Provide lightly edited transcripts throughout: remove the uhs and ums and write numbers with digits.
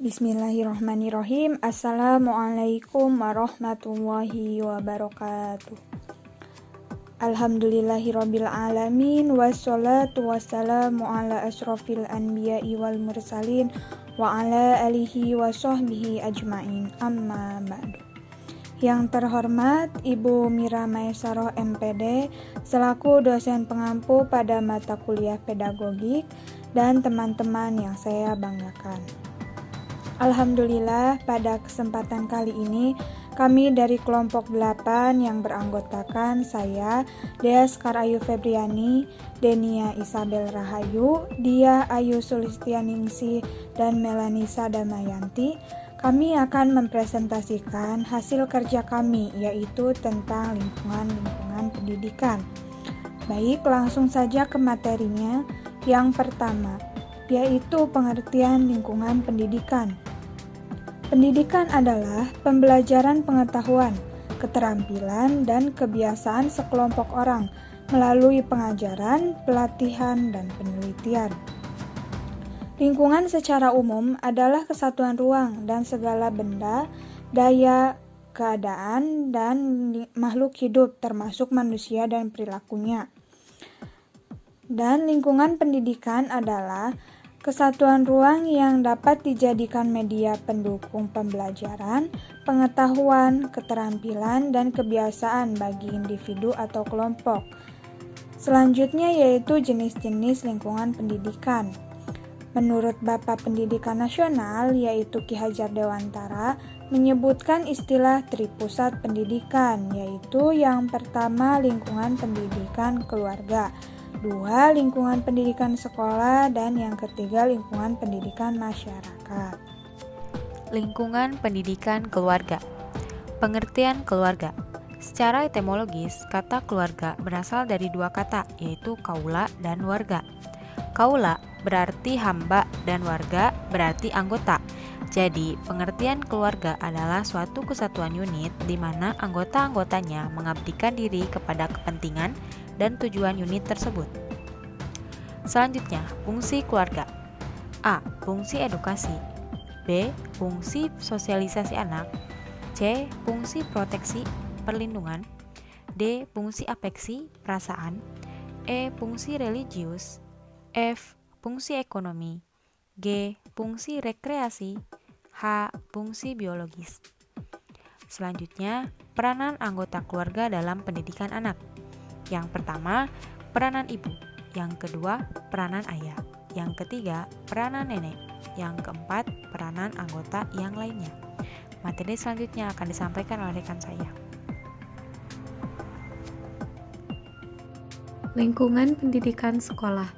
Bismillahirrahmanirrahim. Assalamualaikum warahmatullahi wabarakatuh. Alhamdulillahirabbil alamin wassalatu wassalamu ala asyrofil anbiya'i wal mursalin wa ala alihi wa sahbihi ajmain. Amma ba'du. Yang terhormat Ibu Mira Maesaroh MPD selaku dosen pengampu pada mata kuliah pedagogik dan teman-teman yang saya banggakan. Alhamdulillah, pada kesempatan kali ini kami dari kelompok 8 yang beranggotakan saya, Dea Sekar Ayu Febriani, Denia Isabel Rahayu, Dia Ayu Sulistianingsih, dan Melanisa Damayanti. Kami akan mempresentasikan hasil kerja kami, yaitu tentang lingkungan pendidikan. Baik, langsung saja ke materinya. Yang pertama, yaitu pengertian lingkungan pendidikan. Pendidikan adalah pembelajaran pengetahuan, keterampilan, dan kebiasaan sekelompok orang melalui pengajaran, pelatihan, dan penelitian. Lingkungan secara umum adalah kesatuan ruang dan segala benda, daya, keadaan, dan makhluk hidup termasuk manusia dan perilakunya. Dan lingkungan pendidikan adalah kesatuan ruang yang dapat dijadikan media pendukung pembelajaran, pengetahuan, keterampilan, dan kebiasaan bagi individu atau kelompok. Selanjutnya yaitu jenis-jenis lingkungan pendidikan. Menurut Bapak Pendidikan Nasional, yaitu Ki Hajar Dewantara, menyebutkan istilah tripusat pendidikan, yaitu yang pertama lingkungan pendidikan keluarga, 2. Lingkungan pendidikan sekolah, dan yang ketiga lingkungan pendidikan masyarakat. Lingkungan pendidikan keluarga. Pengertian keluarga. Secara etimologis, kata keluarga berasal dari dua kata, yaitu kaula dan warga. Kaula berarti hamba dan warga berarti anggota. Jadi, pengertian keluarga adalah suatu kesatuan unit di mana anggota-anggotanya mengabdikan diri kepada kepentingan dan tujuan unit tersebut. Selanjutnya, fungsi keluarga. A. Fungsi edukasi. B. Fungsi sosialisasi anak. C. Fungsi proteksi, perlindungan. D. Fungsi afeksi, perasaan. E. Fungsi religius. F. Fungsi ekonomi. G. Fungsi rekreasi. H. Fungsi biologis. Selanjutnya, peranan anggota keluarga dalam pendidikan anak. Yang pertama, peranan ibu. Yang kedua, peranan ayah. Yang ketiga, peranan nenek. Yang keempat, peranan anggota yang lainnya. Materi selanjutnya akan disampaikan oleh rekan saya. Lingkungan pendidikan sekolah.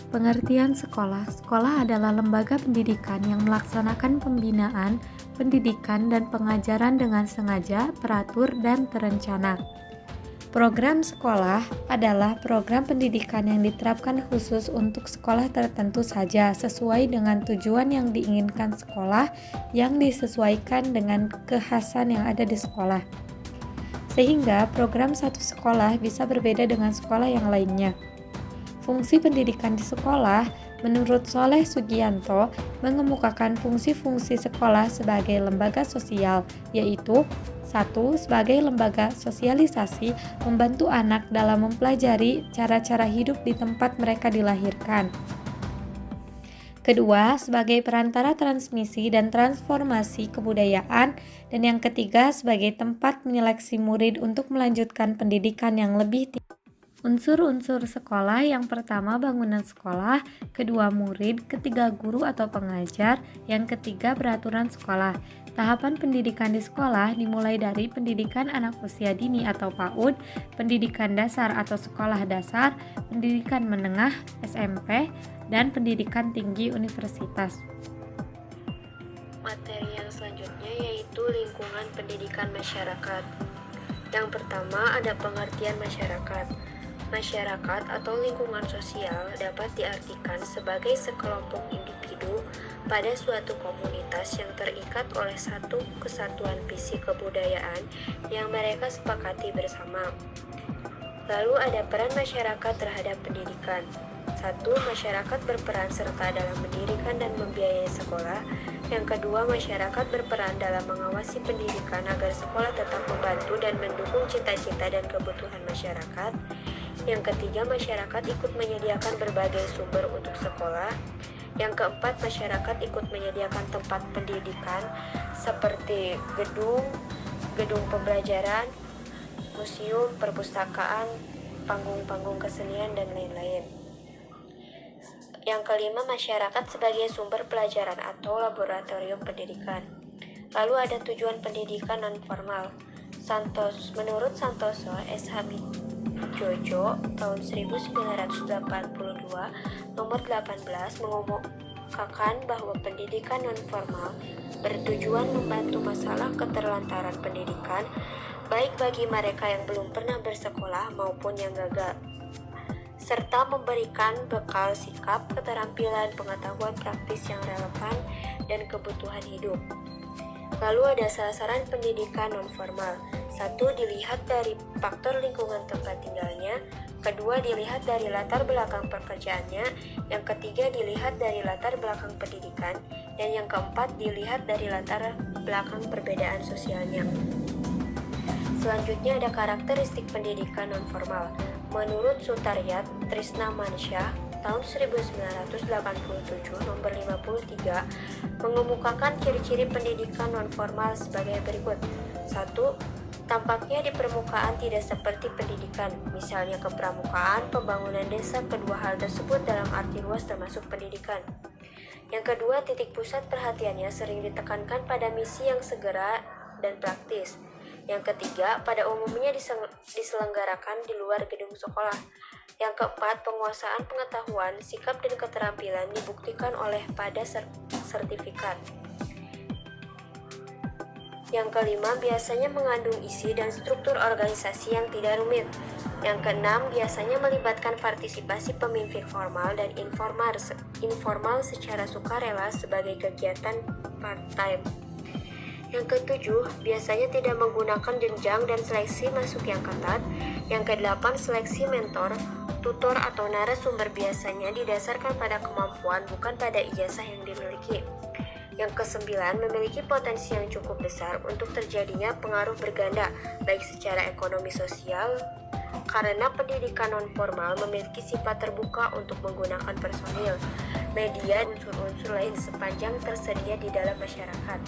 Pengertian sekolah. Sekolah adalah lembaga pendidikan yang melaksanakan pembinaan, pendidikan, dan pengajaran dengan sengaja, teratur, dan terencana. Program sekolah adalah program pendidikan yang diterapkan khusus untuk sekolah tertentu saja sesuai dengan tujuan yang diinginkan sekolah yang disesuaikan dengan kekhasan yang ada di sekolah. Sehingga program satu sekolah bisa berbeda dengan sekolah yang lainnya. Fungsi pendidikan di sekolah, menurut Soleh Sugianto, mengemukakan fungsi-fungsi sekolah sebagai lembaga sosial, yaitu 1. Sebagai lembaga sosialisasi, membantu anak dalam mempelajari cara-cara hidup di tempat mereka dilahirkan. Kedua, sebagai perantara transmisi dan transformasi kebudayaan. Dan yang ketiga, sebagai tempat menyeleksi murid untuk melanjutkan pendidikan yang lebih tinggi. Unsur-unsur sekolah, yang pertama bangunan sekolah, kedua murid, ketiga guru atau pengajar, yang ketiga peraturan sekolah. Tahapan pendidikan di sekolah dimulai dari pendidikan anak usia dini atau PAUD, pendidikan dasar atau sekolah dasar, pendidikan menengah SMP, dan pendidikan tinggi universitas. Materi yang selanjutnya yaitu lingkungan pendidikan masyarakat. Yang pertama ada pengertian masyarakat. Masyarakat atau lingkungan sosial dapat diartikan sebagai sekelompok individu pada suatu komunitas yang terikat oleh satu kesatuan visi kebudayaan yang mereka sepakati bersama. Lalu ada peran masyarakat terhadap pendidikan. 1. Masyarakat berperan serta dalam mendirikan dan membiayai sekolah. Yang kedua, masyarakat berperan dalam mengawasi pendidikan agar sekolah tetap membantu dan mendukung cita-cita dan kebutuhan masyarakat. Yang ketiga, masyarakat ikut menyediakan berbagai sumber untuk sekolah. Yang keempat, masyarakat ikut menyediakan tempat pendidikan seperti gedung pembelajaran, museum, perpustakaan, panggung-panggung kesenian, dan lain-lain. Yang kelima, masyarakat sebagai sumber pelajaran atau laboratorium pendidikan. Lalu ada tujuan pendidikan non-formal. Menurut Santoso S.H. Jojo tahun 1982 nomor 18 mengemukakan bahwa pendidikan non-formal bertujuan membantu masalah keterlantaran pendidikan baik bagi mereka yang belum pernah bersekolah maupun yang gagal, serta memberikan bekal sikap, keterampilan, pengetahuan praktis yang relevan, dan kebutuhan hidup. Lalu ada sasaran pendidikan non-formal. 1. Dilihat dari faktor lingkungan tempat tinggalnya. Kedua, dilihat dari latar belakang pekerjaannya. Yang ketiga, dilihat dari latar belakang pendidikan. Dan yang keempat, dilihat dari latar belakang perbedaan sosialnya. Selanjutnya ada karakteristik pendidikan non-formal. Menurut Sutaryat Trisna Mansyah tahun 1987 nomor 53 mengemukakan ciri-ciri pendidikan non-formal sebagai berikut. 1. Tampaknya di permukaan tidak seperti pendidikan, misalnya kepramukaan, pembangunan desa. Kedua hal tersebut dalam arti luas termasuk pendidikan. Yang kedua, titik pusat perhatiannya sering ditekankan pada misi yang segera dan praktis. Yang ketiga, pada umumnya diselenggarakan di luar gedung sekolah. Yang keempat, penguasaan pengetahuan, sikap dan keterampilan dibuktikan oleh pada sertifikat. Yang kelima, biasanya mengandung isi dan struktur organisasi yang tidak rumit. Yang keenam, biasanya melibatkan partisipasi pemimpin formal dan informal secara sukarela sebagai kegiatan part-time. Yang ketujuh, biasanya tidak menggunakan jenjang dan seleksi masuk yang ketat. Yang kedelapan, seleksi mentor, tutor atau narasumber biasanya didasarkan pada kemampuan bukan pada ijazah yang dimiliki. Yang kesembilan, memiliki potensi yang cukup besar untuk terjadinya pengaruh berganda, baik secara ekonomi sosial, karena pendidikan non-formal memiliki sifat terbuka untuk menggunakan personil, media, dan unsur-unsur lain sepanjang tersedia di dalam masyarakat.